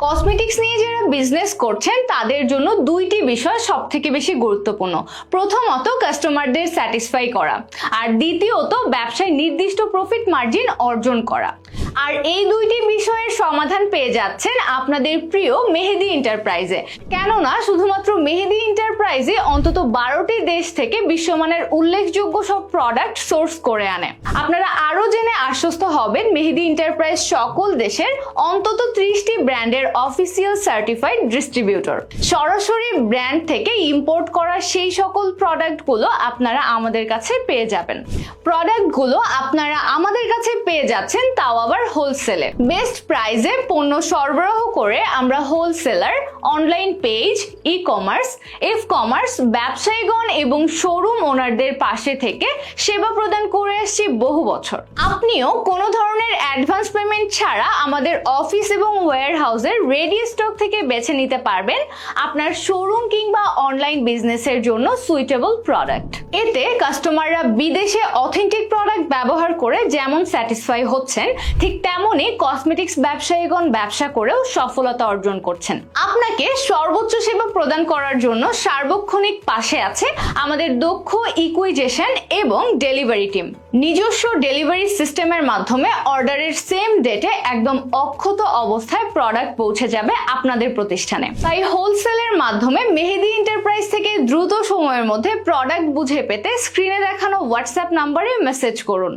Cosmetics নিয়ে যারা business করছেন তাদের জন্য দুইটি বিষয় সবথেকে বেশি গুরুত্বপূর্ণ। প্রথমত কাস্টমারদের স্যাটিসফাই করা, আর দ্বিতীয়ত ব্যবসায় নির্দিষ্ট প্রফিট মার্জিন অর্জন করা। আর এই দুইটি বিষয়ের সমাধান পেয়ে যাচ্ছেন আপনাদের প্রিয় মেহেদি এন্টারপ্রাইজে। কেননা শুধুমাত্র মেহেদি এন্টারপ্রাইজে অন্তত 12টি দেশ থেকে বিশ্বমানের উল্লেখযোগ্য সব প্রোডাক্ট সোর্স করে আনে। আপনারা আরো জেনে আশ্বস্ত হবেন মেহেদি এন্টারপ্রাইজ সকল দেশের অন্তত 30টি ব্র্যান্ডের অফিসিয়াল সার্টিফাইড ডিস্ট্রিবিউটর। সরাসরি ব্র্যান্ড থেকে ইম্পোর্ট করা সেই সকল প্রোডাক্টগুলো আপনারা আমাদের কাছে পেয়ে যাবেন। প্রোডাক্টগুলো আপনারা আমাদের কাছে পেয়ে যাচ্ছেন, তাও আবার হোলসেলে। বেস্ট প্রাইসে পণ্য সরবরাহ করে আমরা wholesaler, online page, e commerce, commerce, ব্যবসায়ীগণ এবং শোরুম ওনারদের পাশে থেকে সেবা প্রদান করে আসছি বহু বছর। আপনিও কোনো ধরনের অ্যাডভান্স পেমেন্ট ছাড়া আমাদের অফিস এবং ওয়্যার হাউসের রেডি স্টক থেকে বেছে নিতে পারবেন আপনার শোরুম কিংবা অনলাইন বিজনেসের জন্য সুইটেবল প্রোডাক্ট। এতে কাস্টমাররা বিদেশে অথেন্টিক প্রোডাক্ট ব্যবহার করে যেমন স্যাটিসফাই হচ্ছেন, ঠিক তেমনই কসমেটিক্স ব্যবসায়ীগণ ব্যবসা করেও সফলতা অর্জন করছেন। আপনাকে সর্বোচ্চ সেবা প্রদান করার জন্য সার্বক্ষণিক পাশে আছে আমাদের দক্ষ ইকুইজেশন এবং ডেলিভারি টিম। নিজস্ব ডেলিভারি সিস্টেমের মাধ্যমে অর্ডারের সেম ডেটে একদম অক্ষত অবস্থায় প্রোডাক্ট পৌঁছে যাবে আপনাদের প্রতিষ্ঠানে। তাই হোলসেলের মাধ্যমে মেহেদি এন্টারপ্রাইজ থেকে দ্রুত সময়ের মধ্যে প্রোডাক্ট বুঝে পেতে স্ক্রিনে দেখানো হোয়াটসঅ্যাপ নাম্বারে মেসেজ করুন।